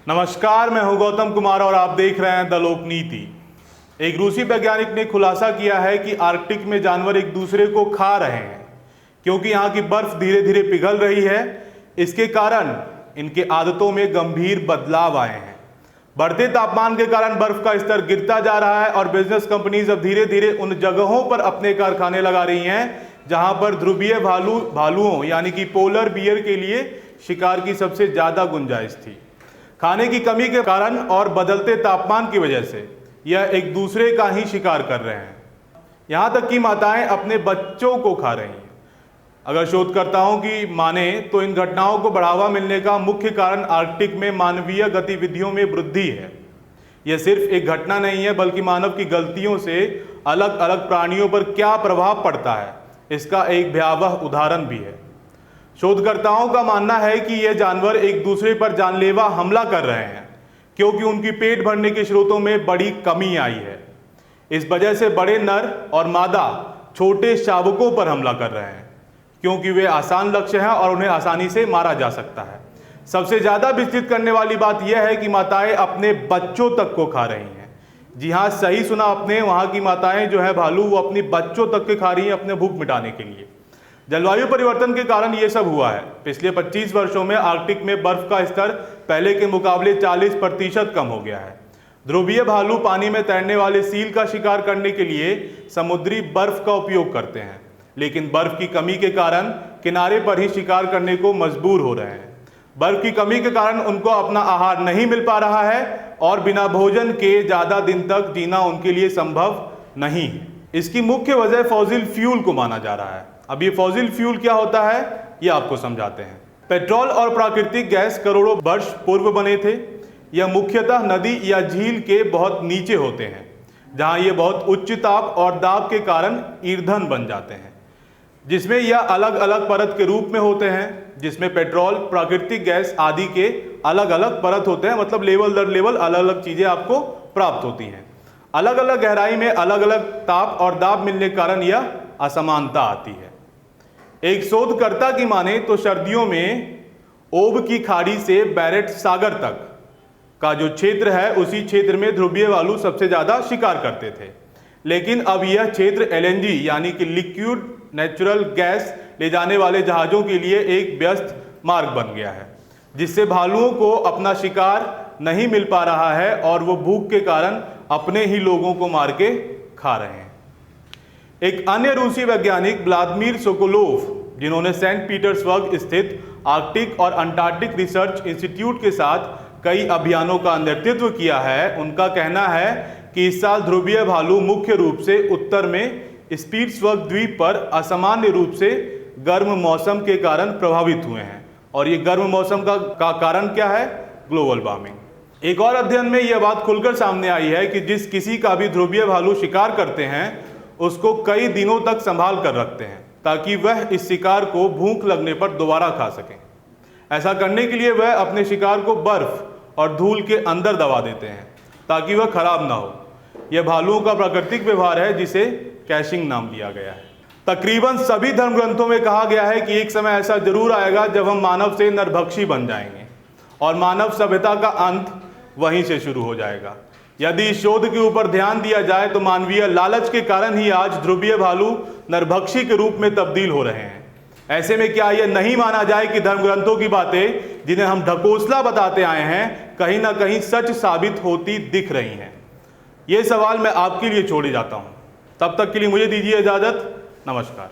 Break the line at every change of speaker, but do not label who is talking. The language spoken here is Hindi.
नमस्कार, मैं हूं गौतम कुमार और आप देख रहे हैं द लोकनीति। एक रूसी वैज्ञानिक ने खुलासा किया है कि आर्कटिक में जानवर एक दूसरे को खा रहे हैं क्योंकि यहाँ की बर्फ धीरे धीरे पिघल रही है। इसके कारण इनके आदतों में गंभीर बदलाव आए हैं। बढ़ते तापमान के कारण बर्फ का स्तर गिरता जा रहा है और बिजनेस कंपनीज अब धीरे धीरे उन जगहों पर अपने कारखाने लगा रही हैं जहां पर ध्रुवीय भालुओं यानी कि पोलर बियर के लिए शिकार की सबसे ज्यादा गुंजाइश थी। खाने की कमी के कारण और बदलते तापमान की वजह से यह एक दूसरे का ही शिकार कर रहे हैं। यहां तक कि माताएं अपने बच्चों को खा रही हैं। अगर शोधकर्ताओं की माने तो इन घटनाओं को बढ़ावा मिलने का मुख्य कारण आर्कटिक में मानवीय गतिविधियों में वृद्धि है। यह सिर्फ एक घटना नहीं है बल्कि मानव की गलतियों से अलग अलग प्राणियों पर क्या प्रभाव पड़ता है इसका एक भयावह उदाहरण भी है। शोधकर्ताओं का मानना है कि ये जानवर एक दूसरे पर जानलेवा हमला कर रहे हैं क्योंकि उनकी पेट भरने के स्रोतों में बड़ी कमी आई है। इस वजह से बड़े नर और मादा छोटे शावकों पर हमला कर रहे हैं क्योंकि वे आसान लक्ष्य हैं और उन्हें आसानी से मारा जा सकता है। सबसे ज्यादा विचलित करने वाली बात यह है कि माताएं अपने बच्चों तक को खा रही हैं। जी हाँ, सही सुना आपने, वहां की माताएं जो है भालू वो अपनी बच्चों तक के खा रही हैं अपने भूख मिटाने के लिए। जलवायु परिवर्तन के कारण यह सब हुआ है। पिछले 25 वर्षों में आर्कटिक में बर्फ का स्तर पहले के मुकाबले 40% कम हो गया है। ध्रुवीय भालू पानी में तैरने वाले सील का शिकार करने के लिए समुद्री बर्फ का उपयोग करते हैं, लेकिन बर्फ की कमी के कारण किनारे पर ही शिकार करने को मजबूर हो रहे हैं। बर्फ की कमी के कारण उनको अपना आहार नहीं मिल पा रहा है और बिना भोजन के ज्यादा दिन तक जीना उनके लिए संभव नहीं है। इसकी मुख्य वजह फॉसिल फ्यूल को माना जा रहा है। अब ये फॉसिल फ्यूल क्या होता है ये आपको समझाते हैं। पेट्रोल और प्राकृतिक गैस करोड़ों वर्ष पूर्व बने थे। यह मुख्यतः नदी या झील के बहुत नीचे होते हैं जहां ये बहुत उच्च ताप और दाब के कारण ईंधन बन जाते हैं, जिसमें यह अलग अलग परत के रूप में होते हैं, जिसमें पेट्रोल, प्राकृतिक गैस आदि के अलग अलग परत होते हैं। मतलब लेवल दर लेवल अलग अलग चीजें आपको प्राप्त होती हैं। अलग अलग गहराई में अलग अलग ताप और दाब मिलने के कारण यह असमानता आती है। एक शोधकर्ता की माने तो सर्दियों में ओब की खाड़ी से बैरेंट सागर तक का जो क्षेत्र है उसी क्षेत्र में ध्रुवीय भालू सबसे ज्यादा शिकार करते थे, लेकिन अब यह क्षेत्र LNG यानी कि लिक्विड नेचुरल गैस ले जाने वाले जहाजों के लिए एक व्यस्त मार्ग बन गया है, जिससे भालुओं को अपना शिकार नहीं मिल पा रहा है और वो भूख के कारण अपने ही लोगों को मार के खा रहे हैं। एक अन्य रूसी वैज्ञानिक व्लादिमीर सोकोलोव, जिन्होंने सेंट पीटर्सबर्ग स्थित आर्कटिक और अंटार्कटिक रिसर्च इंस्टीट्यूट के साथ कई अभियानों का नेतृत्व किया है, उनका कहना है कि इस साल ध्रुवीय भालू मुख्य रूप से उत्तर में स्पीट्सबर्ग द्वीप पर असामान्य रूप से गर्म मौसम के कारण प्रभावित हुए हैं। और ये गर्म मौसम का कारण क्या है? Global warming. एक और अध्ययन में यह बात खुलकर सामने आई है कि जिस किसी का भी ध्रुवीय भालू शिकार करते हैं उसको कई दिनों तक संभाल कर रखते हैं ताकि वह इस शिकार को भूख लगने पर दोबारा खा सकें। ऐसा करने के लिए वह अपने शिकार को बर्फ और धूल के अंदर दबा देते हैं ताकि वह खराब ना हो। यह भालुओं का प्राकृतिक व्यवहार है जिसे कैशिंग नाम दिया गया है। तकरीबन सभी धर्म ग्रंथों में कहा गया है कि एक समय ऐसा जरूर आएगा जब हम मानव से नरभक्षी बन जाएंगे और मानव सभ्यता का अंत वहीं से शुरू हो जाएगा। यदि इस शोध के ऊपर ध्यान दिया जाए तो मानवीय लालच के कारण ही आज ध्रुवीय भालू नरभक्षी के रूप में तब्दील हो रहे हैं। ऐसे में क्या यह नहीं माना जाए कि धर्म ग्रंथों की बातें जिन्हें हम ढकोसला बताते आए हैं कहीं ना कहीं सच साबित होती दिख रही हैं? ये सवाल मैं आपके लिए छोड़े जाता हूं। तब तक के लिए मुझे दीजिए इजाजत। नमस्कार।